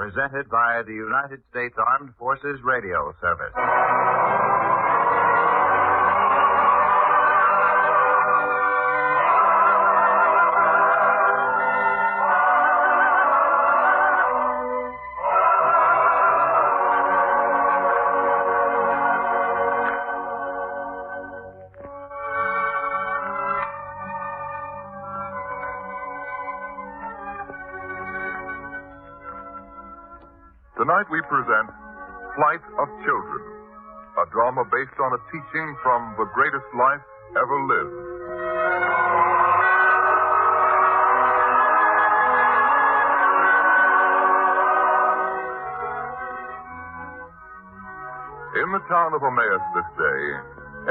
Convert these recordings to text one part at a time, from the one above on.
presented by the United States Armed Forces Radio Service. Tonight we present Flight of Children, a drama based on a teaching from the greatest life ever lived. In the town of Emmaus this day,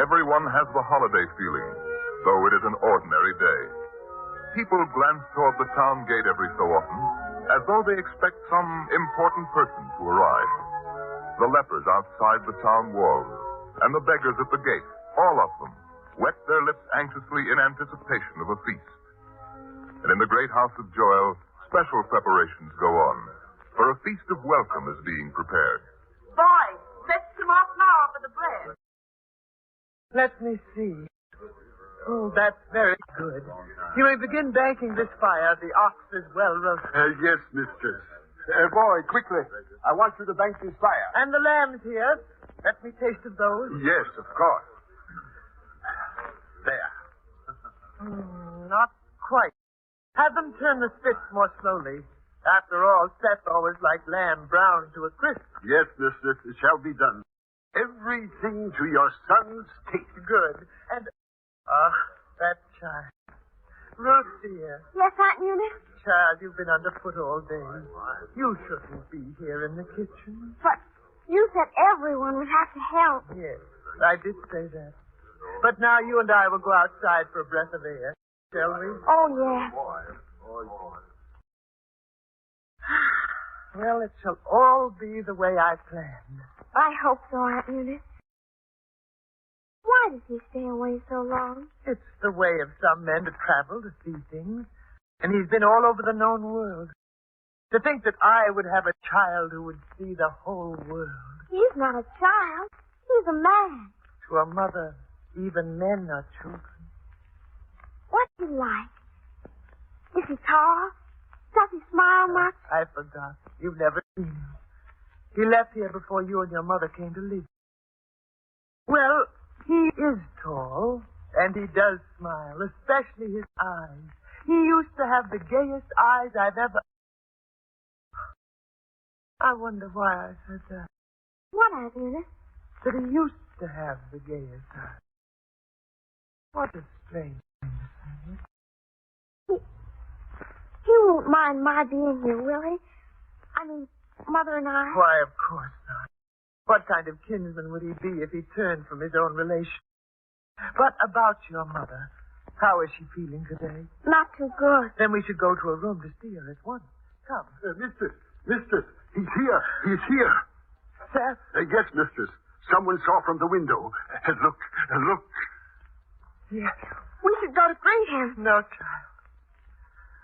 everyone has the holiday feeling, though it is an ordinary day. People glance toward the town gate every so often, as though they expect some important person to arrive. The lepers outside the town walls, and the beggars at the gate, all of them, wet their lips anxiously in anticipation of a feast. And in the great house of Joel, special preparations go on, for a feast of welcome is being prepared. Boys, let's come off now for the bread. Let me see. Oh, that's very good. You may begin banking this fire. The ox is well roasted. Yes, mistress. Boy, quickly. I want you to bank this fire. And the lambs here. Let me taste of those. Yes, of course. There. Not quite. Have them turn the spits more slowly. After all, Seth always liked lamb browned to a crisp. Yes, mistress, it shall be done. Everything to your son's taste. Good. And, that child. Ruth, dear. Yes, Aunt Eunice? Child, you've been underfoot all day. You shouldn't be here in the kitchen. But you said everyone would have to help. Yes, I did say that. But now you and I will go outside for a breath of air, shall we? Oh, yes. Well, it shall all be the way I planned. I hope so, Aunt Eunice. Why does he stay away so long? It's the way of some men to travel, to see things. And he's been all over the known world. To think that I would have a child who would see the whole world. He's not a child. He's a man. To a mother, even men are children. What's he like? Is he tall? Does he smile much? I forgot. You've never seen him. He left here before you and your mother came to live. Well, he is tall, and he does smile, especially his eyes. He used to have the gayest eyes I've ever... I wonder why I said that. What, Aunt Eunice? That he used to have the gayest eyes. What a strange thing to say. He won't mind my being here, will he? I mean, Mother and I. Why, of course not. What kind of kinsman would he be if he turned from his own relation? But about your mother, how is she feeling today? Not too good. Then we should go to her room to see her at once. Come. Mistress, he's here. He's here. Seth? Yes, mistress. Someone saw from the window. Look. Yes. We should go to greet him. No, child.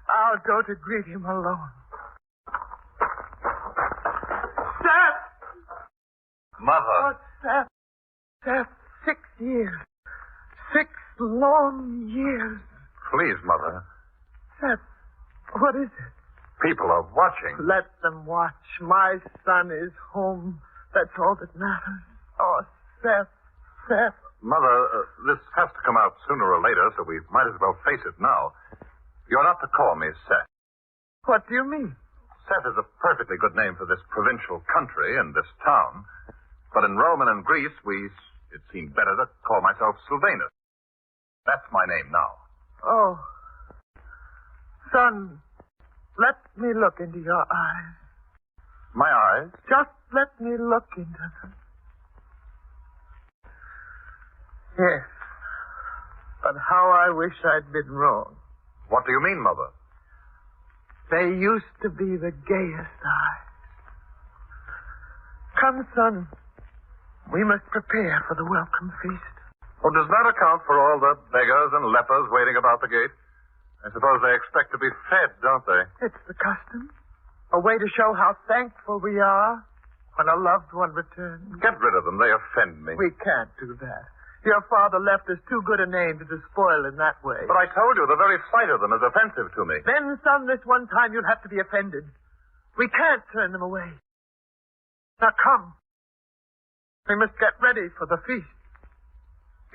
I'll go to greet him alone. Seth! Mother. Oh, Seth, 6 years. 6 long years. Please, Mother. Seth, what is it? People are watching. Let them watch. My son is home. That's all that matters. Oh, Seth. Mother, this has to come out sooner or later, so we might as well face it now. You're not to call me Seth. What do you mean? Seth is a perfectly good name for this provincial country and this town. But in Rome and in Greece, it seemed better to call myself Sylvanus. That's my name now. Oh. Son, let me look into your eyes. My eyes? Just let me look into them. Yes. But how I wish I'd been wrong. What do you mean, Mother? They used to be the gayest eyes. Come, son. We must prepare for the welcome feast. Oh, does that account for all the beggars and lepers waiting about the gate? I suppose they expect to be fed, don't they? It's the custom. A way to show how thankful we are when a loved one returns. Get rid of them. They offend me. We can't do that. Your father left us too good a name to despoil in that way. But I told you, the very sight of them is offensive to me. Then, son, this one time you'll have to be offended. We can't turn them away. Now, come. We must get ready for the feast.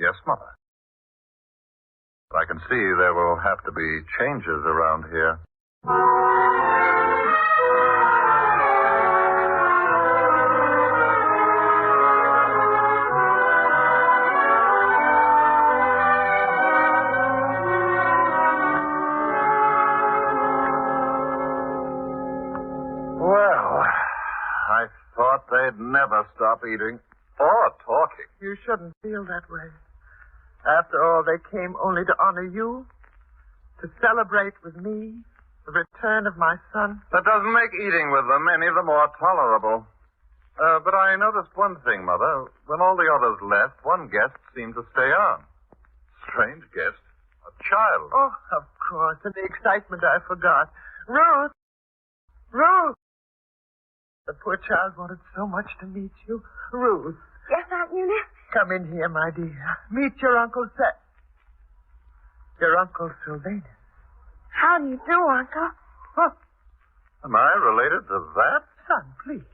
Yes, Mother. But I can see there will have to be changes around here. They'd never stop eating or talking. You shouldn't feel that way. After all, they came only to honor you, to celebrate with me the return of my son. That doesn't make eating with them any the more tolerable. But I noticed one thing, Mother. When all the others left, one guest seemed to stay on. Strange guest. A child. Oh, of course. In the excitement, I forgot. Ruth! Ruth! The poor child wanted so much to meet you. Ruth. Yes, Aunt Eunice? Come in here, my dear. Meet your Uncle Seth. Your Uncle Sylvanus. How do you do, Uncle? Huh. Am I related to that? Son, please.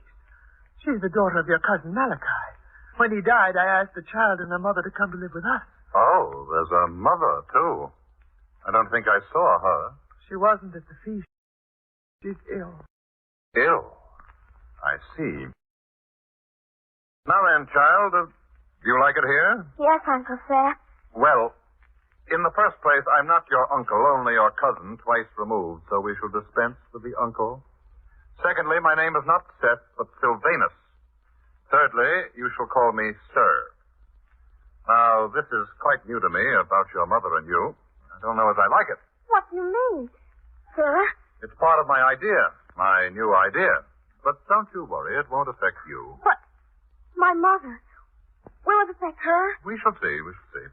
She's the daughter of your cousin Malachi. When he died, I asked the child and her mother to come to live with us. Oh, there's a mother, too. I don't think I saw her. She wasn't at the feast. She's ill. Ill? I see. Now then, child, do you like it here? Yes, Uncle Seth. Well, in the first place, I'm not your uncle, only your cousin, twice removed, so we shall dispense with the uncle. Secondly, my name is not Seth, but Sylvanus. Thirdly, you shall call me Sir. Now, this is quite new to me about your mother and you. I don't know as I like it. What do you mean, sir? It's part of my idea, my new idea. But don't you worry, it won't affect you. But my mother, will it affect her? We shall see, we shall see.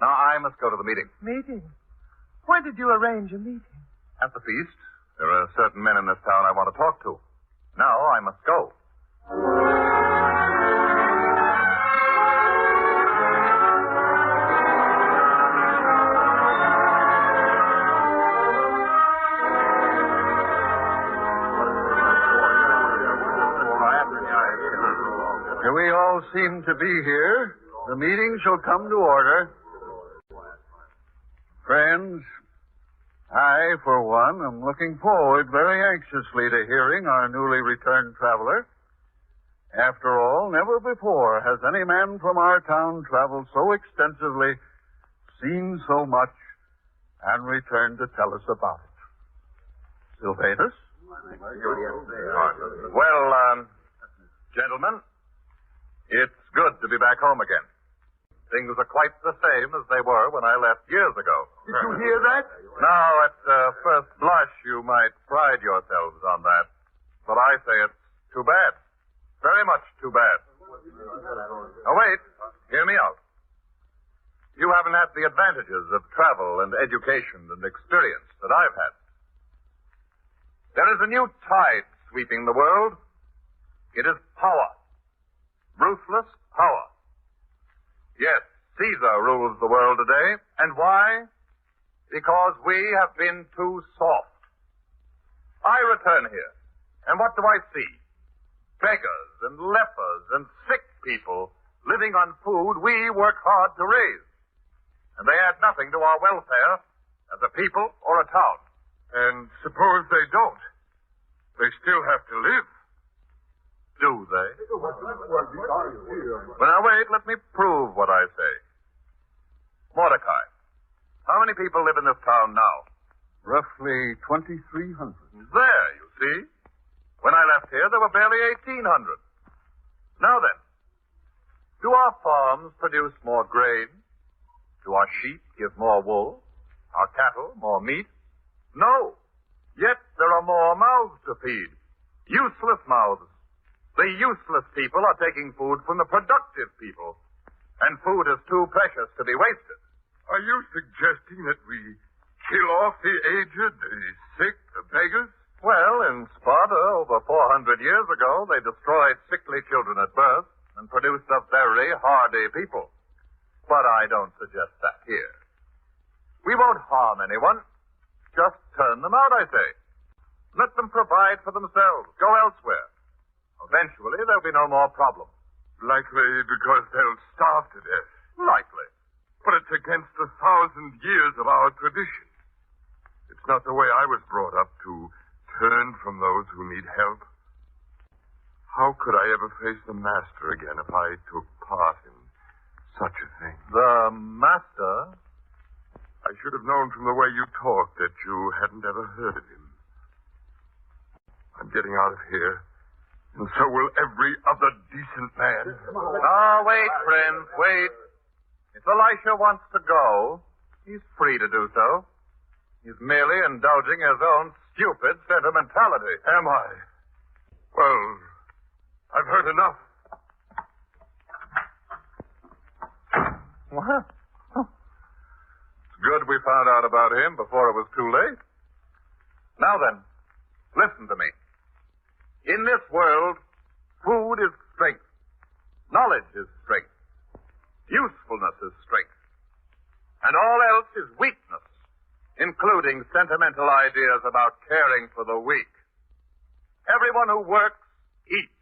Now, I must go to the meeting. Meeting? When did you arrange a meeting? At the feast. There are certain men in this town I want to talk to. Now, I must go. We all seem to be here. The meeting shall come to order. Friends, I, for one, am looking forward very anxiously to hearing our newly returned traveler. After all, never before has any man from our town traveled so extensively, seen so much, and returned to tell us about it. Sylvanus? Well, gentlemen, it's good to be back home again. Things are quite the same as they were when I left years ago. Did you hear that? Now, at first blush, you might pride yourselves on that. But I say it's too bad. Very much too bad. Now, wait. Hear me out. You haven't had the advantages of travel and education and experience that I've had. There is a new tide sweeping the world. It is power. Ruthless power. Yes, Caesar rules the world today. And why? Because we have been too soft. I return here, and what do I see? Beggars and lepers and sick people living on food we work hard to raise. And they add nothing to our welfare as a people or a town. And suppose they don't? They still have to live. Do they? Well, now wait, let me prove what I say. Mordecai, how many people live in this town now? Roughly 2,300. There, you see. When I left here, there were barely 1,800. Now then, do our farms produce more grain? Do our sheep give more wool? Our cattle more meat? No. Yet there are more mouths to feed. Useless mouths. The useless people are taking food from the productive people. And food is too precious to be wasted. Are you suggesting that we kill off the aged, the sick, the beggars? Well, in Sparta, over 400 years ago, they destroyed sickly children at birth and produced a very hardy people. But I don't suggest that here. We won't harm anyone. Just turn them out, I say. Let them provide for themselves. Go elsewhere. Eventually, there'll be no more problems. Likely because they'll starve to death. Likely. But it's against 1,000 years of our tradition. It's not the way I was brought up to turn from those who need help. How could I ever face the master again if I took part in such a thing? The master? I should have known from the way you talked that you hadn't ever heard of him. I'm getting out of here, and so will every other decent man. Ah, wait, friends, wait. If Elisha wants to go, he's free to do so. He's merely indulging his own stupid sentimentality. Am I? Well, I've heard enough. What? It's good we found out about him before it was too late. Now then, listen to me. In this world, food is strength. Knowledge is strength. Usefulness is strength. And all else is weakness, including sentimental ideas about caring for the weak. Everyone who works eats.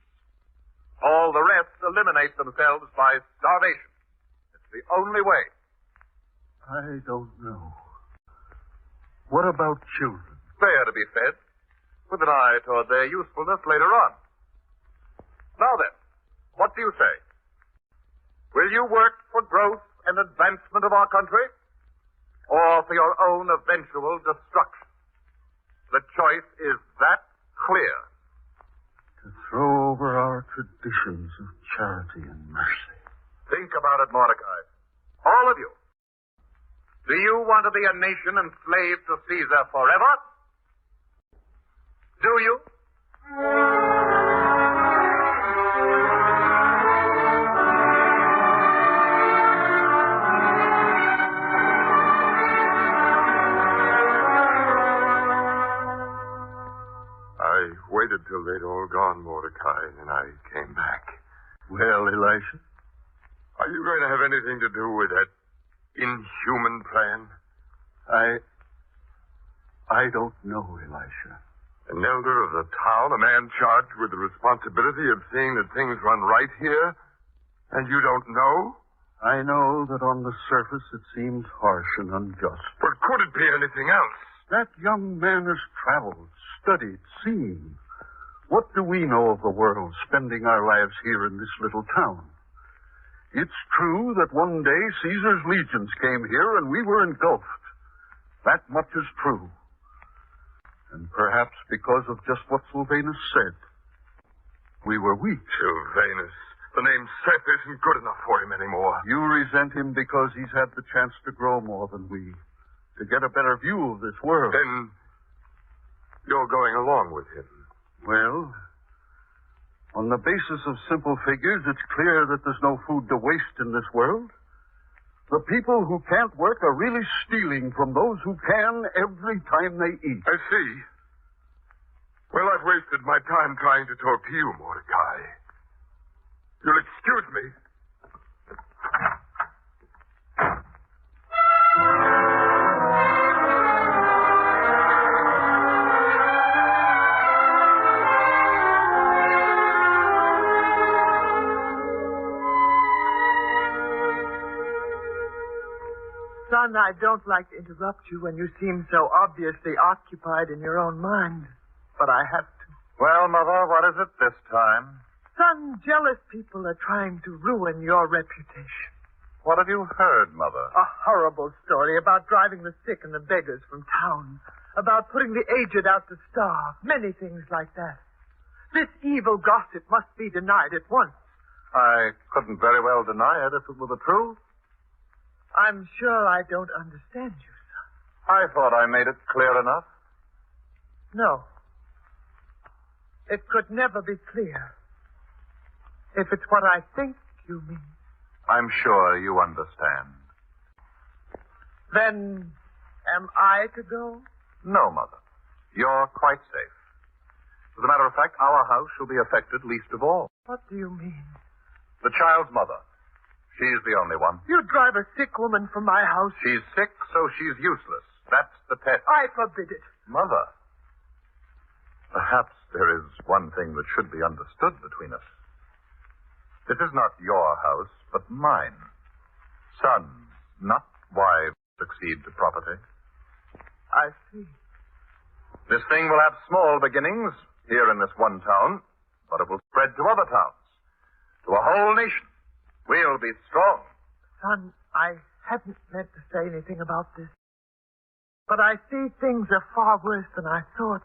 All the rest eliminate themselves by starvation. It's the only way. I don't know. What about children? They are to be fed, with an eye toward their usefulness later on. Now then, what do you say? Will you work for growth and advancement of our country, or for your own eventual destruction? The choice is that clear. To throw over our traditions of charity and mercy. Think about it, Mordecai. All of you. Do you want to be a nation enslaved to Caesar forever? Do you? I waited till they'd all gone, Mordecai, and then I came back. Well, Elisha? Are you going to have anything to do with that inhuman plan? I don't know, Elisha. An elder of the town, a man charged with the responsibility of seeing that things run right here, and you don't know? I know that on the surface it seems harsh and unjust. But could it be anything else? That young man has traveled, studied, seen. What do we know of the world, spending our lives here in this little town? It's true that one day Caesar's legions came here and we were engulfed. That much is true. And perhaps because of just what Sylvanus said, we were weak. Sylvanus. The name Seth isn't good enough for him anymore. You resent him because he's had the chance to grow more than we, to get a better view of this world. Then you're going along with him. Well, on the basis of simple figures, it's clear that there's no food to waste in this world. The people who can't work are really stealing from those who can every time they eat. I see. Well, I've wasted my time trying to talk to you, Mordecai. You'll excuse me. Son, I don't like to interrupt you when you seem so obviously occupied in your own mind, but I have to. Well, Mother, what is it this time? Son, jealous people are trying to ruin your reputation. What have you heard, Mother? A horrible story about driving the sick and the beggars from town, about putting the aged out to starve, many things like that. This evil gossip must be denied at once. I couldn't very well deny it if it were the truth. I'm sure I don't understand you, son. I thought I made it clear enough. No. It could never be clear. If it's what I think you mean. I'm sure you understand. Then, am I to go? No, Mother. You're quite safe. As a matter of fact, our house shall be affected least of all. What do you mean? The child's mother. She's the only one. You drive a sick woman from my house. She's sick, so she's useless. That's the test. I forbid it. Mother. Perhaps there is one thing that should be understood between us. This is not your house, but mine. Sons, not wives, succeed to property. I see. This thing will have small beginnings here in this one town, but it will spread to other towns, to a whole nation. We'll be strong. Son, I hadn't meant to say anything about this, but I see things are far worse than I thought.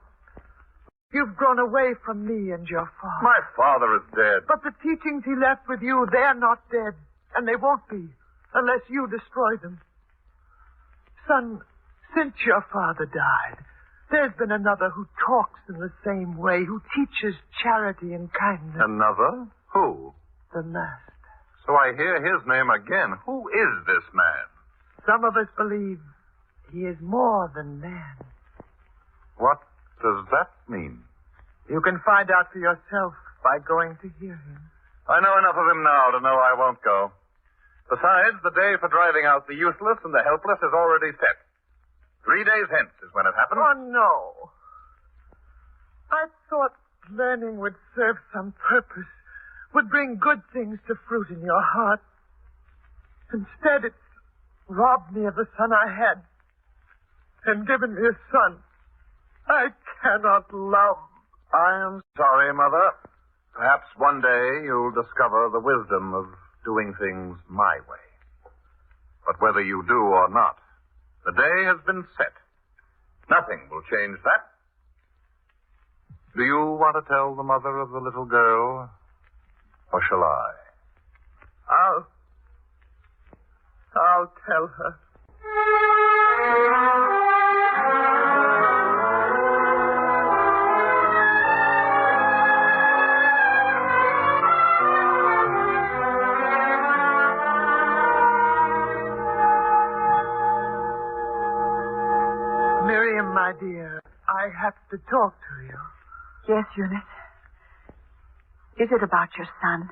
You've grown away from me and your father. My father is dead. But the teachings he left with you, they're not dead, and they won't be unless you destroy them. Son, since your father died, there's been another who talks in the same way, who teaches charity and kindness. Another? Who? The Master. So I hear his name again. Who is this man? Some of us believe he is more than man. What does that mean? You can find out for yourself by going to hear him. I know enough of him now to know I won't go. Besides, the day for driving out the useless and the helpless is already set. 3 days hence is when it happens. Oh, no. I thought learning would serve some purpose, would bring good things to fruit in your heart. Instead, it's robbed me of the son I had and given me a son I cannot love. I am sorry, Mother. Perhaps one day you'll discover the wisdom of doing things my way. But whether you do or not, the day has been set. Nothing will change that. Do you want to tell the mother of the little girl, or shall I? I'll tell her. Miriam, my dear, I have to talk to you. Yes, Eunice. Is it about your son?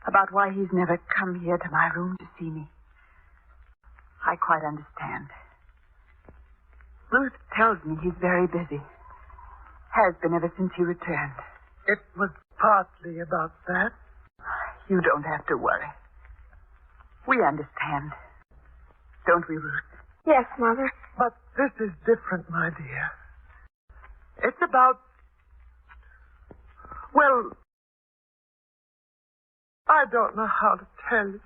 About why he's never come here to my room to see me? I quite understand. Ruth tells me he's very busy. Has been ever since he returned. It was partly about that. You don't have to worry. We understand. Don't we, Ruth? Yes, Mother. But this is different, my dear. It's about... Well, I don't know how to tell you.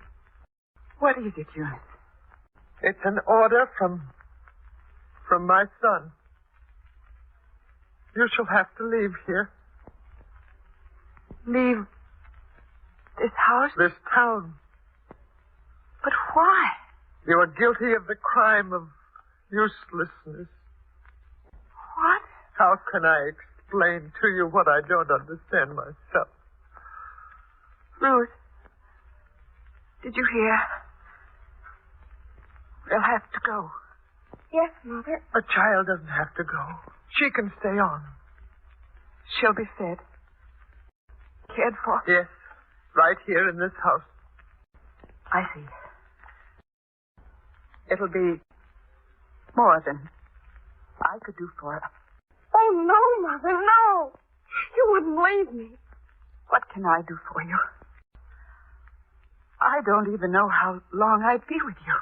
What is it, Eunice? It's an order from my son. You shall have to leave here. Leave this house? This town. But why? You are guilty of the crime of uselessness. What? How can I explain to you what I don't understand myself? Ruth, did you hear? We'll have to go. Yes, Mother. A child doesn't have to go. She can stay on. She'll be fed. Cared for. Yes, right here in this house. I see. It'll be more than I could do for her. Oh, no, Mother, no. You wouldn't leave me. What can I do for you? I don't even know how long I'd be with you.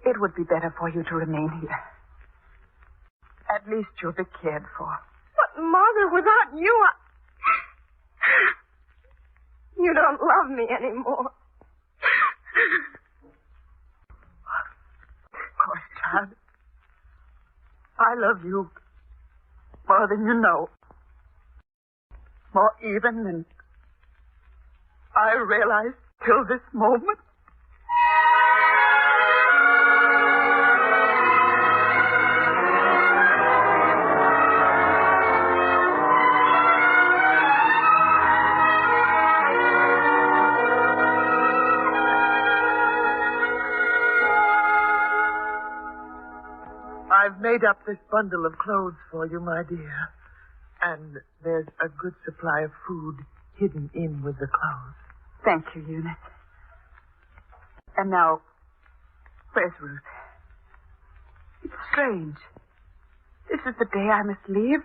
It would be better for you to remain here. At least you'll be cared for. But, Mother, without you, You don't love me anymore. Of course, child. I love you more than you know. More even than I realized till this moment. I've made made up this bundle of clothes for you, my dear. And there's a good supply of food hidden in with the clothes. Thank you, Eunice. And now, where's Ruth? It's strange. This is the day I must leave,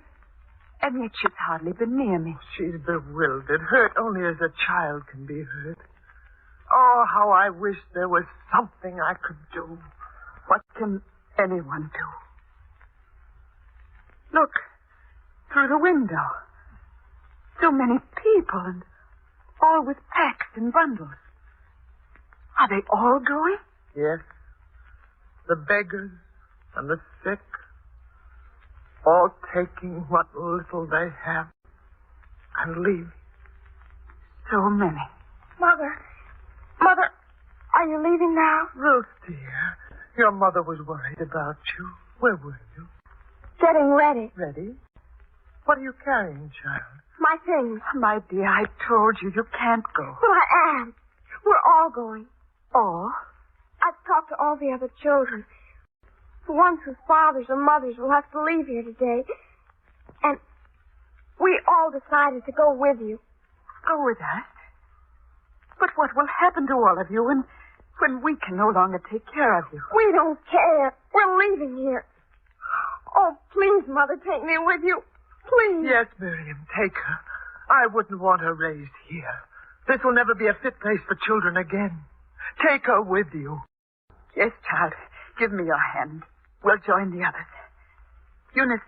and yet she's hardly been near me. She's bewildered, hurt only as a child can be hurt. Oh, how I wish there was something I could do. What can anyone do? Look, through the window. So many people, and all with packs and bundles. Are they all going? Yes. The beggars and the sick, all taking what little they have and leaving. So many. Mother, are you leaving now? Ruth, dear, your mother was worried about you. Where were you? Getting ready. Ready? What are you carrying, child? My things. My dear, I told you, you can't go. Well, I am. We're all going. All? I've talked to all the other children. The ones whose fathers or mothers will have to leave here today. And we all decided to go with you. Go with us? But what will happen to all of you when we can no longer take care of you? We don't care. We're leaving here. Oh, please, Mother, take me with you. Please. Yes, Miriam, take her. I wouldn't want her raised here. This will never be a fit place for children again. Take her with you. Yes, child. Give me your hand. We'll join the others. Eunice,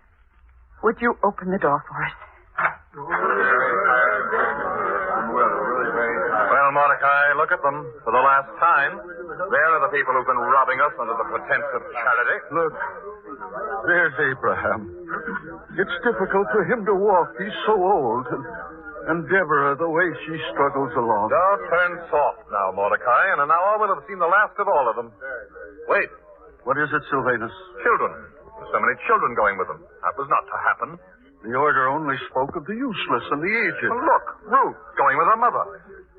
would you open the door for us? Well, Mordecai, look at them. For the last time, there are the people who've been robbing us under the pretense of charity. Look, there's Abraham. It's difficult for him to walk. He's so old. And Deborah, the way she struggles along. Don't turn soft now, Mordecai, and now I will have seen the last of all of them. Wait. What is it, Sylvanus? Children. There's so many children going with them. That was not to happen. The order only spoke of the useless and the aged. Well, look, Ruth going with her mother.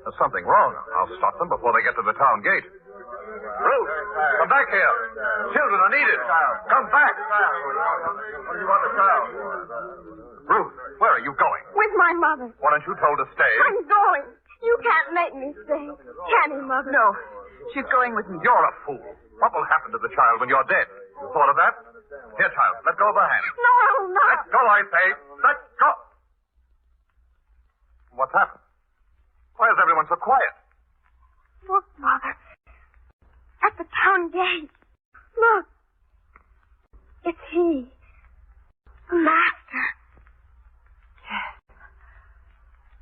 There's something wrong. I'll stop them before they get to the town gate. Ruth, come back here. Children are needed. Come back. What do you want the child? Ruth, where are you going? With my mother. Weren't you told to stay? I'm going. You can't make me stay. Can you, Mother? No, she's going with me. You're a fool. What will happen to the child when you're dead? You thought of that? Here, child, let go of her hand. No, I will not. Let go, I say. Let go. What's happened? Why is everyone so quiet? Look, Mother. At the town gate. Look. It's he. The master. Yes.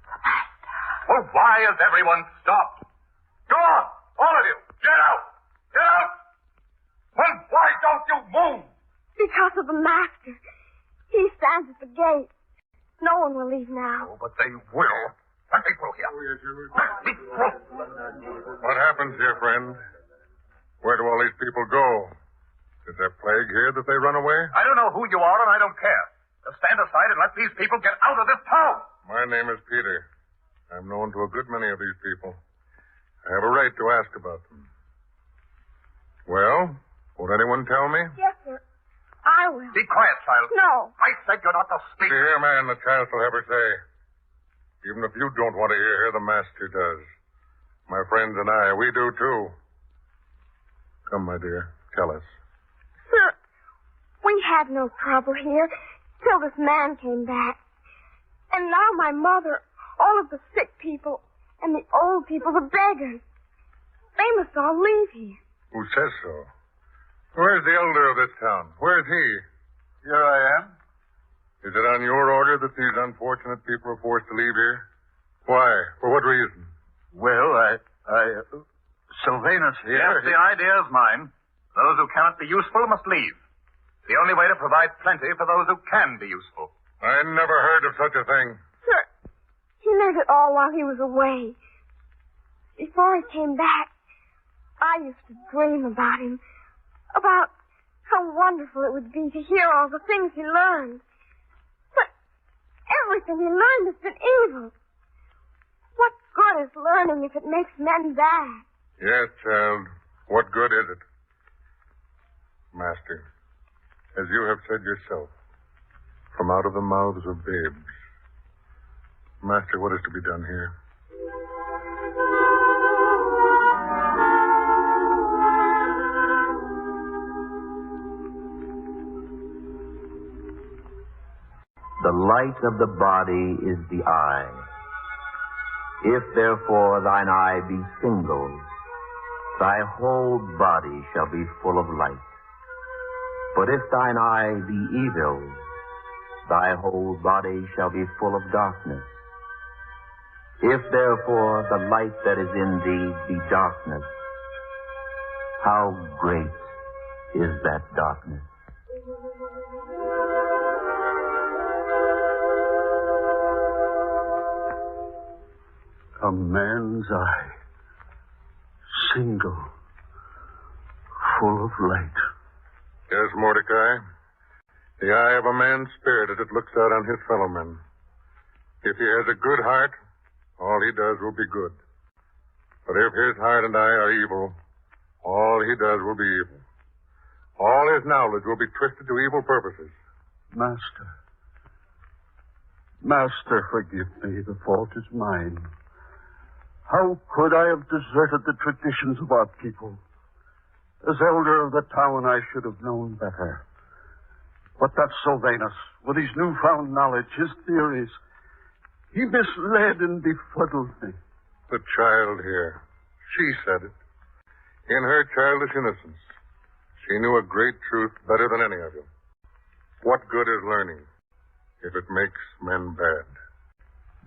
The master. Well, why has everyone stopped? Go on, all of you. Get out. Get out. Well, why don't you move? Because of the master. He stands at the gate. No one will leave now. Oh, but they will. Let me through here. Let me through. What happens here, friend? Where do all these people go? Is there plague here that they run away? I don't know who you are, and I don't care. Just stand aside and let these people get out of this town. My name is Peter. I'm known to a good many of these people. I have a right to ask about them. Well, won't anyone tell me? Yes, sir. I will. Be quiet, child. No. I said you're not to speak. See here, man, the child shall have her say. Even if you don't want to hear her, the master does. My friends and I, we do too. Come, my dear, tell us. Sir, we had no trouble here till this man came back. And now my mother, all of the sick people, and the old people, the beggars, they must all leave here. Who says so? Where's the elder of this town? Where's he? Here I am. Is it on your order that these unfortunate people are forced to leave here? Why? For what reason? Well, Sylvanus here. Yes, the idea is mine. Those who cannot be useful must leave. The only way to provide plenty for those who can be useful. I never heard of such a thing. Sir, he learned it all while he was away. Before he came back, I used to dream about him. About how wonderful it would be to hear all the things he learned. But everything he learned has been evil. What good is learning if it makes men bad? Yes, child. What good is it? Master, as you have said yourself, from out of the mouths of babes. Master, what is to be done here? The light of the body is the eye. If therefore thine eye be single, thy whole body shall be full of light. But if thine eye be evil, thy whole body shall be full of darkness. If therefore the light that is in thee be darkness, how great is that darkness? A man's eye, single, full of light. Yes, Mordecai. The eye of a man's spirit as it looks out on his fellow men. If he has a good heart, all he does will be good. But if his heart and eye are evil, all he does will be evil. All his knowledge will be twisted to evil purposes. Master, forgive me. The fault is mine. How could I have deserted the traditions of our people? As elder of the town, I should have known better. But that Sylvanus, with his newfound knowledge, his theories, he misled and befuddled me. The child here. She said it. In her childish innocence, she knew a great truth better than any of you. What good is learning if it makes men bad?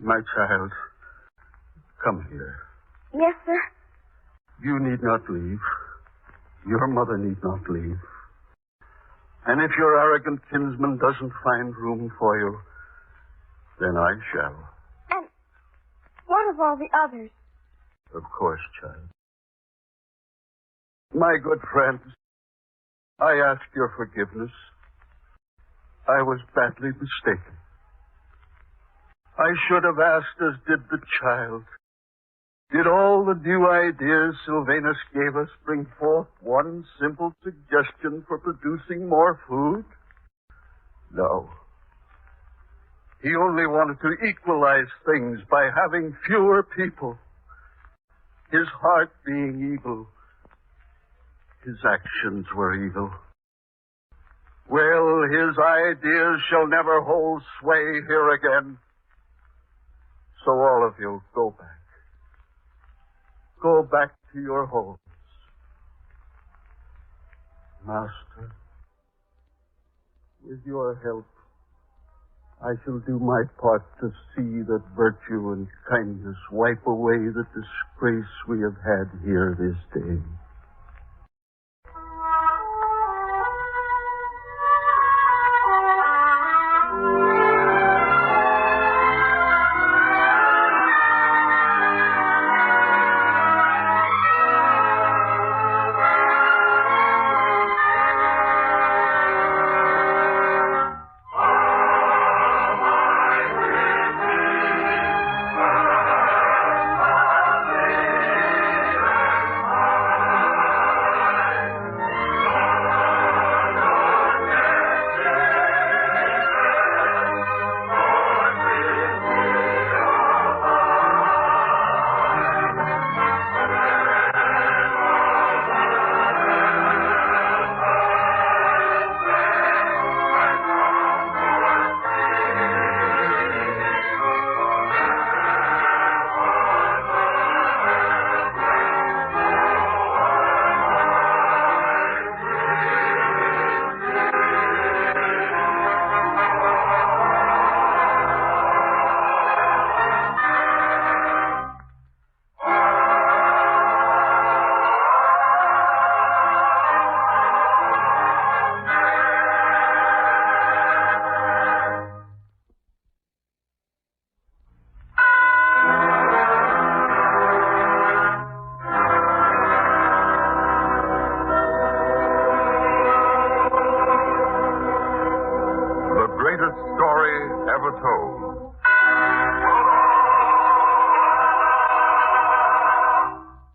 My child, come here. Yes, sir. You need not leave. Your mother need not leave. And if your arrogant kinsman doesn't find room for you, then I shall. And what of all the others? Of course, child. My good friends, I ask your forgiveness. I was badly mistaken. I should have asked as did the child. Did all the new ideas Sylvanus gave us bring forth one simple suggestion for producing more food? No. He only wanted to equalize things by having fewer people. His heart being evil, his actions were evil. Well, his ideas shall never hold sway here again. So all of you, go back. Go back to your homes. Master, with your help, I shall do my part to see that virtue and kindness wipe away the disgrace we have had here this day.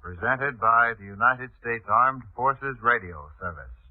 Presented by the United States Armed Forces Radio Service.